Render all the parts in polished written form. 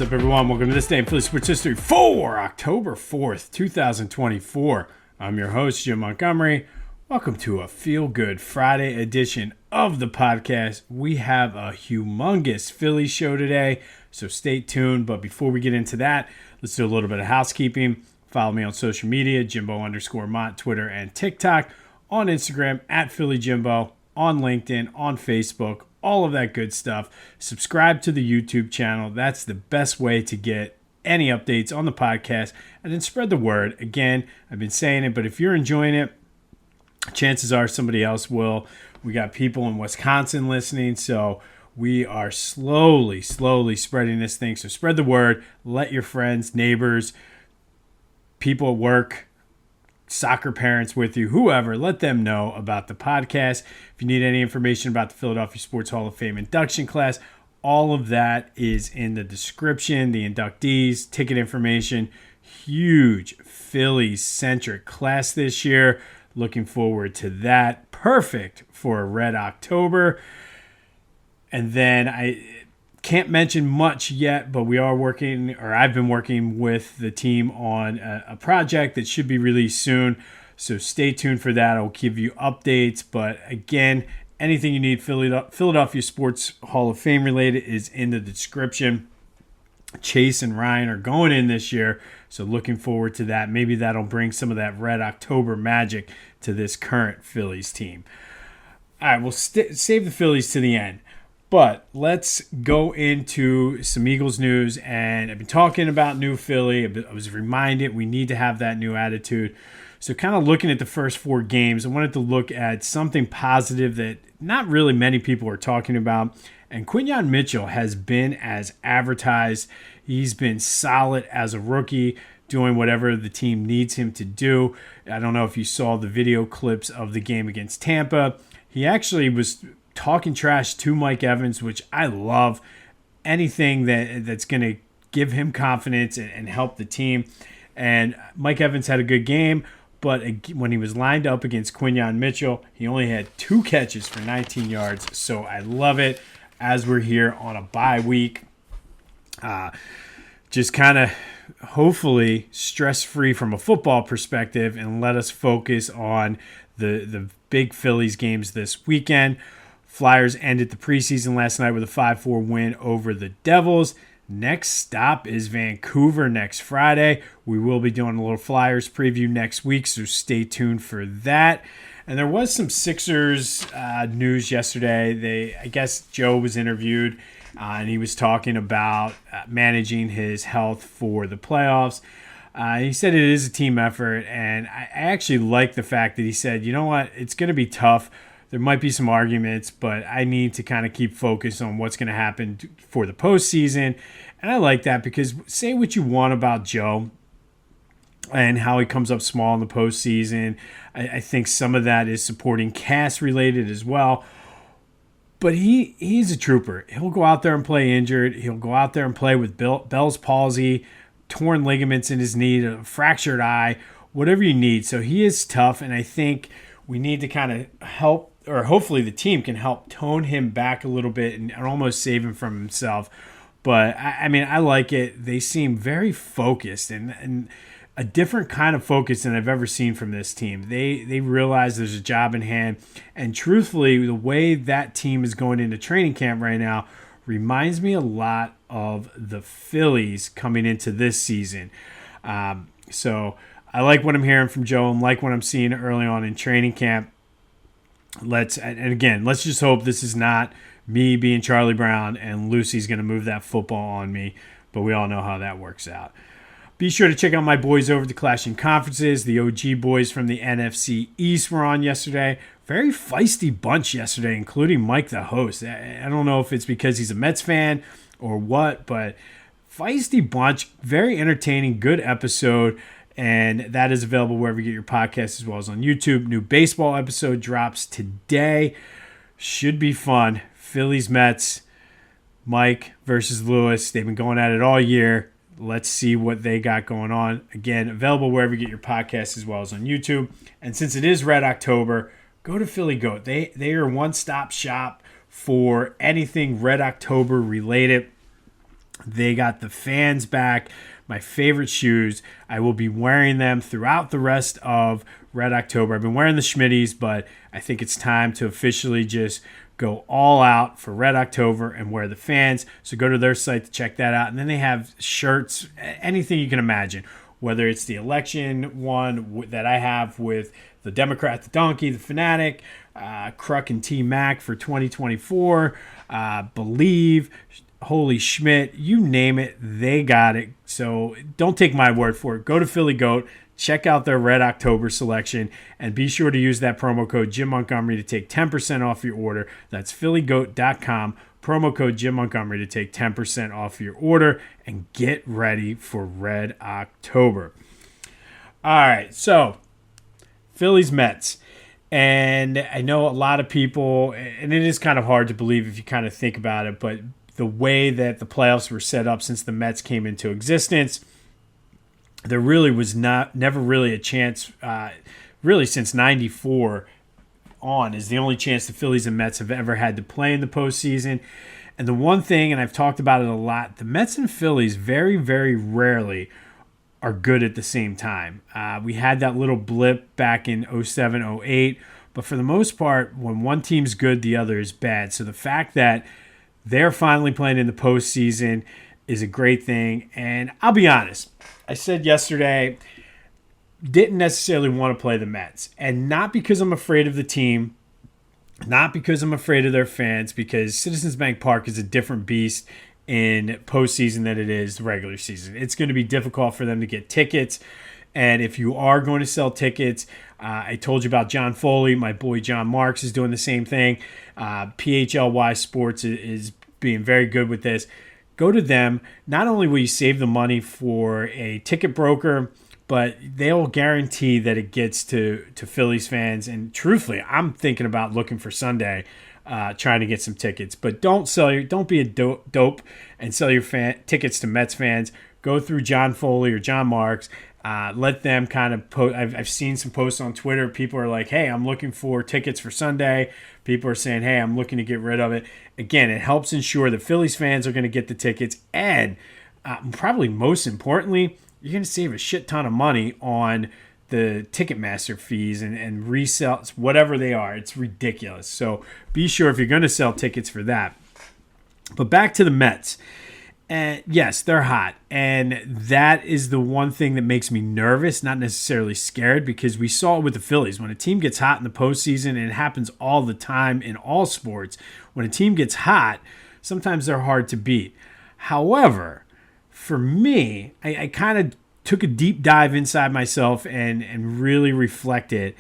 What's up, everyone? Welcome to this day in Philly sports history for October 4th, 2024. I'm your host, Jim Montgomery. Welcome to a feel-good Friday edition of the podcast. We have a humongous Phillies show today, so stay tuned. But before we get into that, let's do a little bit of housekeeping. Follow me on social media, Jimbo_Mont, Twitter and TikTok, on Instagram, @PhillyJimbo, on LinkedIn, on Facebook, all of that good stuff. Subscribe to the YouTube channel. That's the best way to get any updates on the podcast. And then spread the word. Again, I've been saying it, but if you're enjoying it, chances are somebody else will. We got people in Wisconsin listening, so we are slowly spreading this thing. So spread the word. Let your friends, neighbors, people at work, soccer parents with you, whoever, let them know about the podcast. If you need any information about the Philadelphia Sports Hall of Fame induction class, all of that is in the description. The inductees, ticket information, huge Phillies-centric class this year. Looking forward to that. Perfect for a Red October. And then I can't mention much yet, but we are working, or I've been working with the team on a project that should be released soon. So stay tuned for that. I'll give you updates. But again, anything you need Philadelphia Sports Hall of Fame related is in the description. Chase and Ryan are going in this year, so looking forward to that. Maybe that'll bring some of that Red October magic to this current Phillies team. All right, we'll save the Phillies to the end. But let's go into some Eagles news. And I've been talking about new Philly. I was reminded we need to have that new attitude. So kind of looking at the first four games, I wanted to look at something positive that not really many people are talking about. And Quinyon Mitchell has been as advertised. He's been solid as a rookie, doing whatever the team needs him to do. I don't know if you saw the video clips of the game against Tampa. He actually was talking trash to Mike Evans, which I love. Anything that's going to give him confidence and help the team. And Mike Evans had a good game, but when he was lined up against Quinyon Mitchell, he only had 2 catches for 19 yards. So I love it as we're here on a bye week. Just kind of hopefully stress-free from a football perspective and let us focus on the big Phillies games this weekend. Flyers ended the preseason last night with a 5-4 win over the Devils. Next stop is Vancouver next Friday. We will be doing a little Flyers preview next week, so stay tuned for that. And there was some Sixers news yesterday. I guess Joe was interviewed, and he was talking about managing his health for the playoffs. He said it is a team effort, and I actually like the fact that he said, you know what, it's going to be tough. There might be some arguments, but I need to kind of keep focused on what's going to happen for the postseason. And I like that because say what you want about Joe and how he comes up small in the postseason. I think some of that is supporting cast related as well. But he's a trooper. He'll go out there and play injured. He'll go out there and play with Bell's palsy, torn ligaments in his knee, a fractured eye, whatever you need. So he is tough, and I think we need to kind of help, or hopefully the team can help tone him back a little bit and almost save him from himself. But, I mean, I like it. They seem very focused and a different kind of focus than I've ever seen from this team. They realize there's a job in hand. And truthfully, the way that team is going into training camp right now reminds me a lot of the Phillies coming into this season. So I like what I'm hearing from Joe and like what I'm seeing early on in training camp. Let's just hope this is not me being Charlie Brown and Lucy's going to move that football on me, but we all know how that works out. Be sure to check out my boys over at the Clashing Conferences. The OG boys from the NFC East were on yesterday. Very feisty bunch yesterday, including Mike, the host. I don't know if it's because he's a Mets fan or what, but feisty bunch, very entertaining, good episode. And that is available wherever you get your podcasts as well as on YouTube. New baseball episode drops today. Should be fun. Phillies, Mets, Mike versus Lewis. They've been going at it all year. Let's see what they got going on. Again, available wherever you get your podcasts as well as on YouTube. And since it is Red October, go to Philly Goat. They are a one-stop shop for anything Red October related. They got the fans back. My favorite shoes. I will be wearing them throughout the rest of Red October. I've been wearing the Schmitties, but I think it's time to officially just go all out for Red October and wear the fans. So go to their site to check that out. And then they have shirts, anything you can imagine, whether it's the election one that I have with the Democrat, the Donkey, the Fanatic, Kruk and T Mac for 2024, Believe, Holy Schmidt, you name it, they got it. So don't take my word for it. Go to Philly Goat, check out their Red October selection, and be sure to use that promo code Jim Montgomery to take 10% off your order. That's phillygoat.com, promo code Jim Montgomery to take 10% off your order, and get ready for Red October. All right, so Phillies Mets. And I know a lot of people, and it is kind of hard to believe if you kind of think about it, but the way that the playoffs were set up since the Mets came into existence, there really was never really a chance, really since 94 on, is the only chance the Phillies and Mets have ever had to play in the postseason. And the one thing, and I've talked about it a lot, the Mets and Phillies very, very rarely are good at the same time. We had that little blip back in 07, 08, but for the most part, when one team's good, the other is bad. So the fact that they're finally playing in the postseason is a great thing. And I'll be honest, I said yesterday, didn't necessarily want to play the Mets. And not because I'm afraid of the team, not because I'm afraid of their fans, because Citizens Bank Park is a different beast in postseason than it is regular season. It's going to be difficult for them to get tickets. And if you are going to sell tickets, I told you about John Foley. My boy John Marks is doing the same thing. PHLY Sports is being very good with this. Go to them. Not only will you save the money for a ticket broker, but they'll guarantee that it gets to Phillies fans. And truthfully, I'm thinking about looking for Sunday, trying to get some tickets. But don't be a dope and sell your tickets to Mets fans. Go through John Foley or John Marks. Let them kind of post. I've seen some posts on Twitter. People are like, hey, I'm looking for tickets for Sunday. People are saying, hey, I'm looking to get rid of it. Again, it helps ensure that Phillies fans are going to get the tickets. And probably most importantly, you're going to save a shit ton of money on the Ticketmaster fees and resales, whatever they are. It's ridiculous. So be sure if you're going to sell tickets for that. But back to the Mets. Yes, they're hot. And that is the one thing that makes me nervous, not necessarily scared, because we saw it with the Phillies. When a team gets hot in the postseason, and it happens all the time in all sports, when a team gets hot, sometimes they're hard to beat. However, for me, I kind of took a deep dive inside myself and really reflected.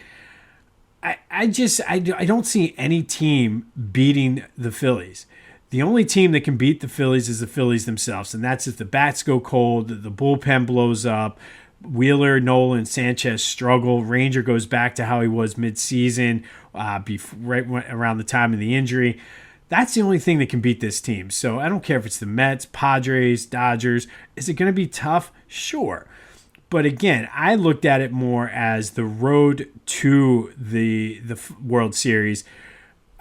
I don't see any team beating the Phillies. The only team that can beat the Phillies is the Phillies themselves, and that's if the bats go cold, the bullpen blows up, Wheeler, Nolan, Sanchez struggle, Ranger goes back to how he was midseason, right around the time of the injury. That's the only thing that can beat this team. So I don't care if it's the Mets, Padres, Dodgers. Is it going to be tough? Sure. But again, I looked at it more as the road to the World Series.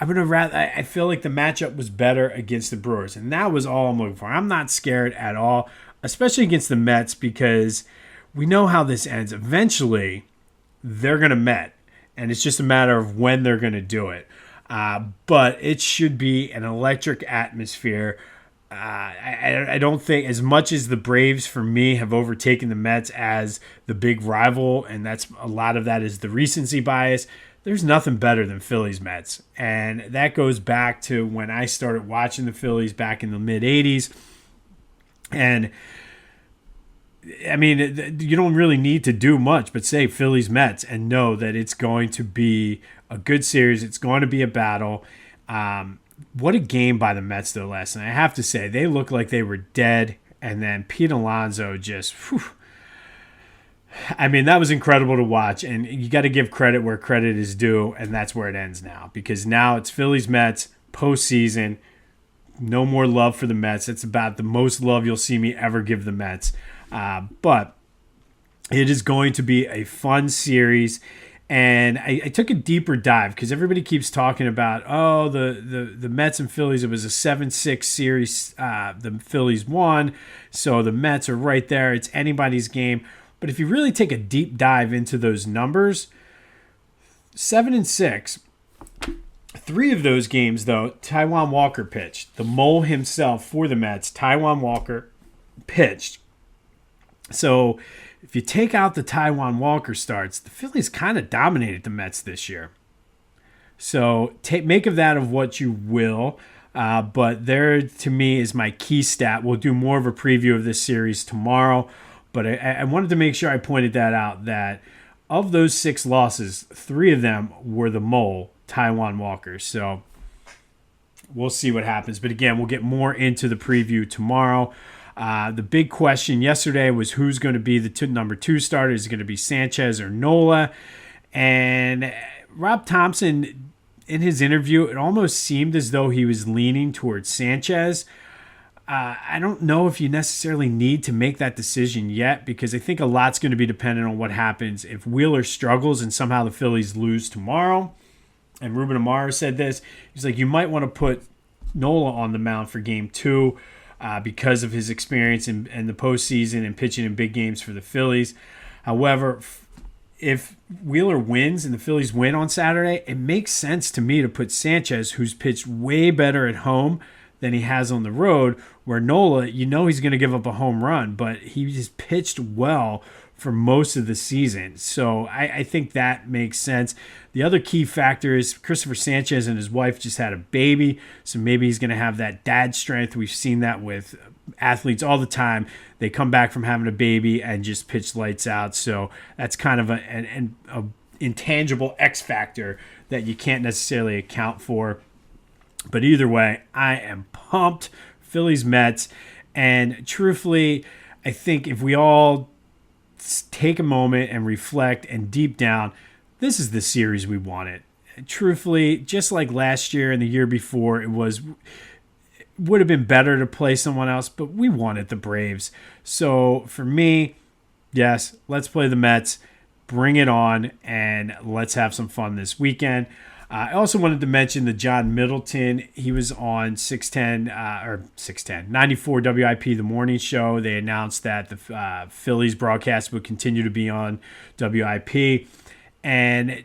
I feel like the matchup was better against the Brewers, and that was all I'm looking for. I'm not scared at all, especially against the Mets, because we know how this ends. Eventually, they're going to Met, and it's just a matter of when they're going to do it. But it should be an electric atmosphere. I don't think, as much as the Braves, for me, have overtaken the Mets as the big rival, and that's a lot of that is the recency bias, there's nothing better than Phillies Mets. And that goes back to when I started watching the Phillies back in the mid-'80s. And, I mean, you don't really need to do much but say Phillies Mets and know that it's going to be a good series. It's going to be a battle. What a game by the Mets, though, last night. I have to say, they looked like they were dead. And then Pete Alonso just, whew. I mean, that was incredible to watch. And you got to give credit where credit is due. And that's where it ends now. Because now it's Phillies Mets, postseason. No more love for the Mets. It's about the most love you'll see me ever give the Mets. But it is going to be a fun series. And I took a deeper dive because everybody keeps talking about, the Mets and Phillies, it was a 7-6 series. The Phillies won, so the Mets are right there. It's anybody's game. But if you really take a deep dive into those numbers, 7-6, 3 of those games, though, Taijuan Walker pitched. The mole himself for the Mets, Taijuan Walker, pitched. So if you take out the Taijuan Walker starts, the Phillies kind of dominated the Mets this year. So make of that of what you will. But there, to me, is my key stat. We'll do more of a preview of this series tomorrow. But I wanted to make sure I pointed that out, that of those 6 losses, 3 of them were the mole, Taijuan Walker. So we'll see what happens. But again, we'll get more into the preview tomorrow. The big question yesterday was who's going to be the number 2 starter. Is it going to be Sanchez or Nola? And Rob Thompson, in his interview, it almost seemed as though he was leaning towards Sanchez. I don't know if you necessarily need to make that decision yet, because I think a lot's going to be dependent on what happens if Wheeler struggles and somehow the Phillies lose tomorrow. And Ruben Amaro said this. He's like, you might want to put Nola on the mound for game 2 because of his experience in the postseason and pitching in big games for the Phillies. However, if Wheeler wins and the Phillies win on Saturday, it makes sense to me to put Sanchez, who's pitched way better at home than he has on the road, where Nola, he's going to give up a home run, but he just pitched well for most of the season. So I think that makes sense. The other key factor is Christopher Sanchez and his wife just had a baby, so maybe he's going to have that dad strength. We've seen that with athletes all the time. They come back from having a baby and just pitch lights out. So that's kind of an intangible X factor that you can't necessarily account for. But either way, I am pumped. Phillies, Mets. And truthfully, I think if we all take a moment and reflect and deep down, this is the series we wanted. Truthfully, just like last year and the year before, it would have been better to play someone else, but we wanted the Braves. So for me, yes, let's play the Mets. Bring it on, and let's have some fun this weekend. I also wanted to mention the John Middleton. He was on 94 WIP, the morning show. They announced that the Phillies broadcast would continue to be on WIP. And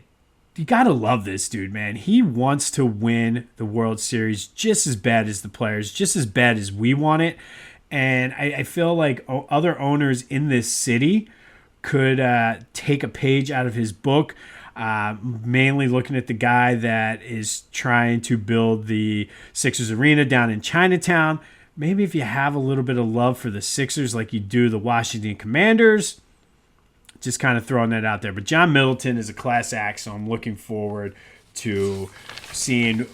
you got to love this dude, man. He wants to win the World Series just as bad as the players, just as bad as we want it. And I feel like other owners in this city could take a page out of his book. Mainly looking at the guy that is trying to build the Sixers arena down in Chinatown. Maybe if you have a little bit of love for the Sixers like you do the Washington Commanders, just kind of throwing that out there. But John Middleton is a class act, so I'm looking forward to seeing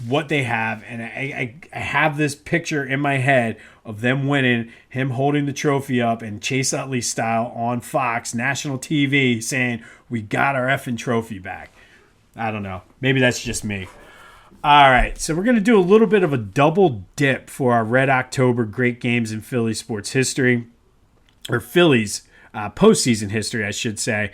what they have. And I have this picture in my head of them winning, him holding the trophy up and Chase Utley style on Fox, national TV, saying, we got our effing trophy back. I don't know. Maybe that's just me. All right, so we're going to do a little bit of a double dip for our Red October great games in Philly sports history, or Phillies postseason history, I should say.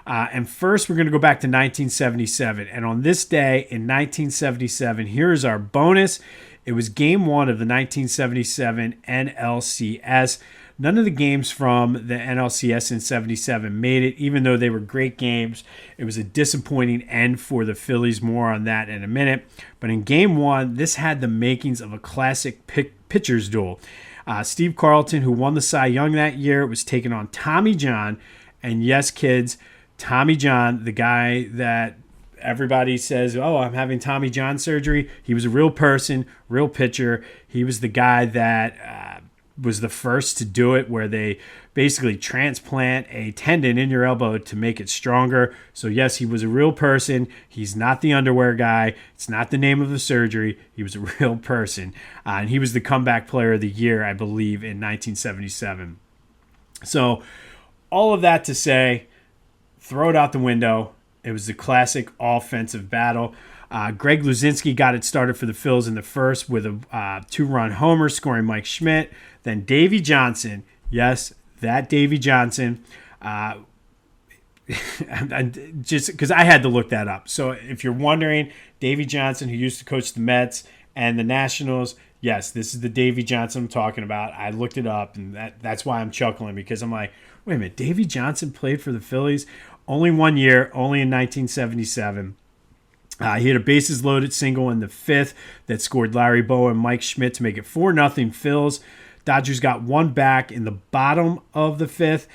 And first, we're going to go back to 1977. And on this day in 1977, here's our bonus. It was Game 1 of the 1977 NLCS. None of the games from the NLCS in 77 made it, even though they were great games. It was a disappointing end for the Phillies. More on that in a minute. But in Game 1, this had the makings of a classic pitcher's duel. Steve Carlton, who won the Cy Young that year, was taking on Tommy John. And yes, kids, Tommy John, the guy that everybody says, oh, I'm having Tommy John surgery. He was a real person, real pitcher. He was the guy that was the first to do it, where they basically transplant a tendon in your elbow to make it stronger. So yes, he was a real person. He's not the underwear guy. It's not the name of the surgery. He was a real person. And he was the comeback player of the year, I believe, in 1977. So all of that to say, throw it out the window. It was the classic offensive battle. Greg Luzinski got it started for the Phils in the first with a two-run homer, scoring Mike Schmidt. Then Davey Johnson, yes, that Davey Johnson, and just because I had to look that up. So if you're wondering, Davey Johnson, who used to coach the Mets and the Nationals, yes, this is the Davey Johnson I'm talking about. I looked it up, and that's why I'm chuckling, because I'm like, wait a minute, Davey Johnson played for the Phillies only 1 year, only in 1977. He had a bases loaded single in the fifth that scored Larry Bowa and Mike Schmidt to make it 4-0 Phils. Dodgers got one back in the bottom of the fifth.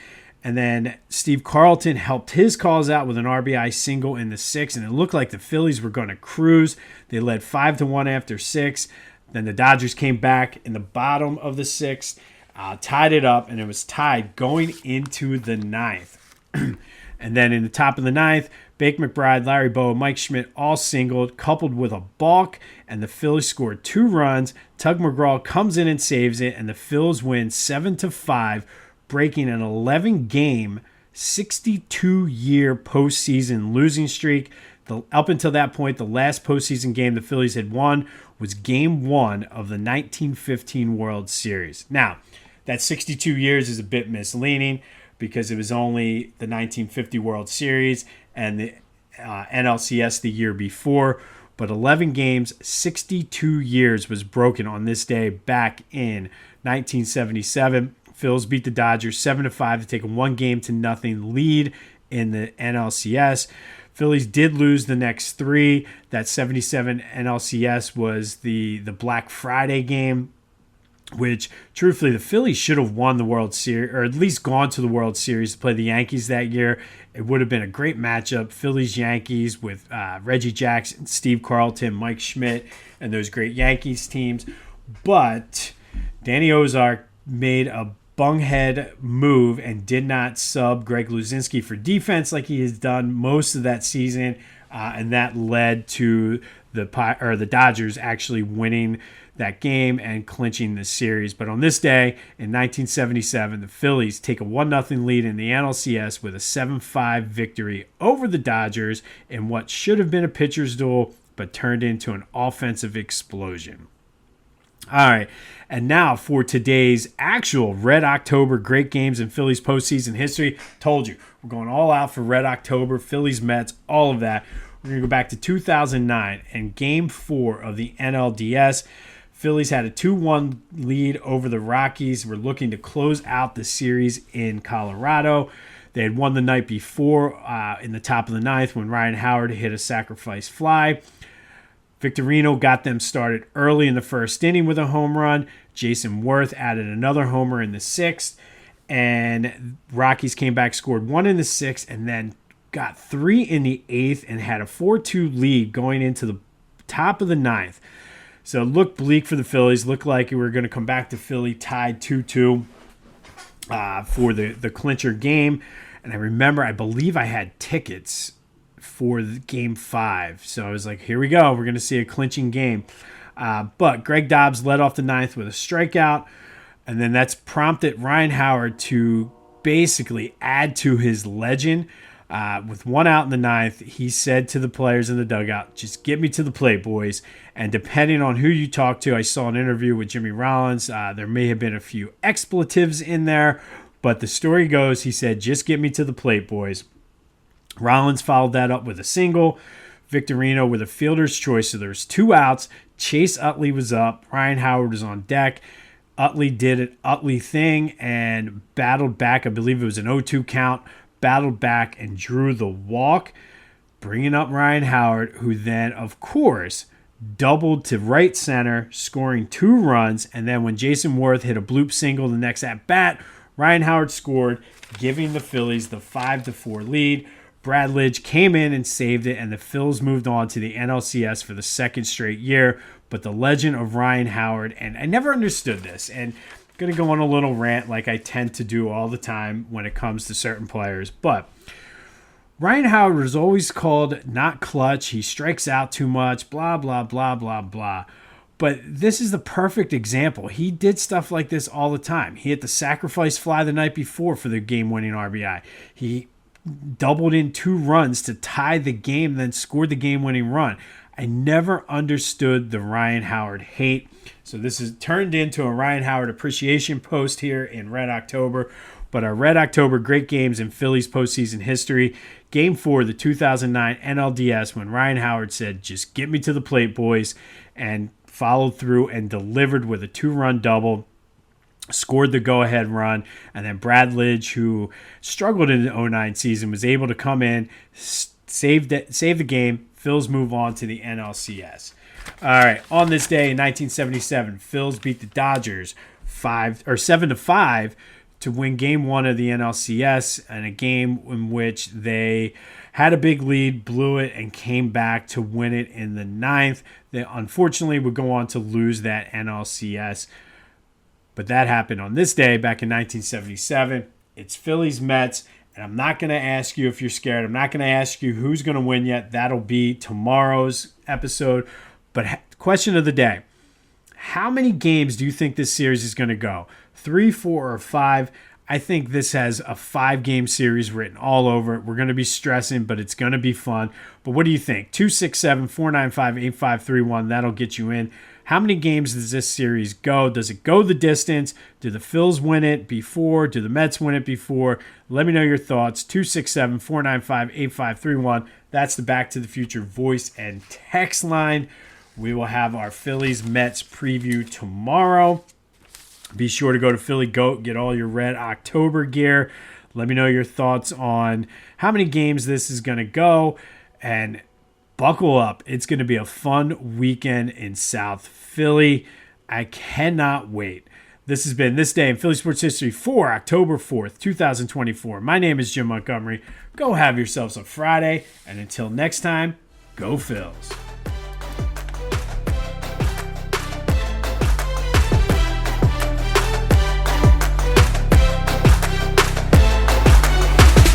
And then Steve Carlton helped his calls out with an RBI single in the sixth. And it looked like the Phillies were going to cruise. They led 5-1 after six. Then the Dodgers came back in the bottom of the sixth, tied it up, and it was tied going into the ninth. And then in the top of the ninth, Bake McBride, Larry Bowa, Mike Schmidt all singled, coupled with a balk, and the Phillies scored 2 runs. Tug McGraw comes in and saves it, and the Phils win 7-5, breaking an 11-game, 62-year postseason losing streak. Up until that point, the last postseason game the Phillies had won was Game 1 of the 1915 World Series. Now, that 62 years is a bit misleading because it was only the 1950 World Series and the NLCS the year before. But 11 games, 62 years was broken on this day back in 1977. Phils beat the Dodgers 7-5 to take a 1-0 lead in the NLCS. Phillies did lose the next 3. That 77 NLCS was the Black Friday game, which truthfully the Phillies should have won the World Series, or at least gone to the World Series to play the Yankees that year. It would have been a great matchup, Phillies-Yankees, with Reggie Jackson, Steve Carlton, Mike Schmidt, and those great Yankees teams. But Danny Ozark made a bunghead move and did not sub Greg Luzinski for defense like he has done most of that season, and that led to the Dodgers actually winning that game and clinching the series. But on this day in 1977, the Phillies take a 1-0 lead in the NLCS with a 7-5 victory over the Dodgers in what should have been a pitcher's duel but turned into an offensive explosion. All right, and now for today's actual Red October great games in Phillies postseason history. Told you, we're going all out for Red October, Phillies, Mets, all of that. We're going to go back to 2009 and Game 4 of the NLDS. Phillies had a 2-1 lead over the Rockies. We're looking to close out the series in Colorado. They had won the night before in the top of the ninth when Ryan Howard hit a sacrifice fly. Victorino got them started early in the first inning with a home run. Jason Worth added another homer in the sixth. And Rockies came back, scored 1 in the sixth, and then got 3 in the eighth and had a 4-2 lead going into the top of the ninth. So it looked bleak for the Phillies. Looked like we were going to come back to Philly tied 2-2 for the clincher game. And I remember, I believe I had tickets for Game 5. So I was like, here we go. We're going to see a clinching game. But Greg Dobbs led off the ninth with a strikeout. And then that's prompted Ryan Howard to basically add to his legend. With 1 out in the ninth, he said to the players in the dugout, just get me to the plate, boys. And depending on who you talk to, I saw an interview with Jimmy Rollins. There may have been a few expletives in there, but the story goes, he said, just get me to the plate, boys. Rollins followed that up with a single. Victorino with a fielder's choice. So there's 2 outs. Chase Utley was up. Ryan Howard was on deck. Utley did an Utley thing and battled back. I believe it was an 0-2 count. Battled back and drew the walk, bringing up Ryan Howard, who then, of course, doubled to right center, scoring 2 runs. And then when Jason Worth hit a bloop single the next at-bat, Ryan Howard scored, giving the Phillies the 5-4 lead. Brad Lidge came in and saved it, and the Phils moved on to the NLCS for the second straight year. But the legend of Ryan Howard, and I never understood this, and I'm going to go on a little rant like I tend to do all the time when it comes to certain players. But Ryan Howard was always called not clutch. He strikes out too much, blah, blah, blah, blah, blah. But this is the perfect example. He did stuff like this all the time. He hit the sacrifice fly the night before for the game-winning RBI. He doubled in 2 runs to tie the game, then scored the game-winning run. I never understood the Ryan Howard hate. So this is turned into a Ryan Howard appreciation post here in Red October. But our Red October, great games in Phillies postseason history. Game 4, the 2009 NLDS, when Ryan Howard said, just get me to the plate, boys, and followed through and delivered with a 2-run double, scored the go-ahead run, and then Brad Lidge, who struggled in the 2009 season, was able to come in, save the game. Phils move on to the NLCS. All right, on this day in 1977, Phils beat the Dodgers 7-5 to win Game 1 of the NLCS, and a game in which they had a big lead, blew it, and came back to win it in the 9th. They unfortunately would go on to lose that NLCS, but that happened on this day back in 1977. It's Phillies-Mets, and I'm not going to ask you if you're scared. I'm not going to ask you who's going to win yet. That'll be tomorrow's episode. But question of the day, how many games do you think this series is going to go? 3, 4, or 5? I think this has a 5-game series written all over it. We're going to be stressing, but it's going to be fun. But what do you think? 267-495-8531. That'll get you in. How many games does this series go? Does it go the distance? Do the Phils win it before? Do the Mets win it before? Let me know your thoughts. 267-495-8531. That's the Back to the Future voice and text line. We will have our Phillies-Mets preview tomorrow. Be sure to go to Philly Goat, get all your Red October gear. Let me know your thoughts on how many games this is going to go. And buckle up. It's going to be a fun weekend in South Philly. I cannot wait. This has been This Day in Philly Sports History for October 4th, 2024. My name is Jim Montgomery. Go have yourselves a Friday. And until next time, go Phils.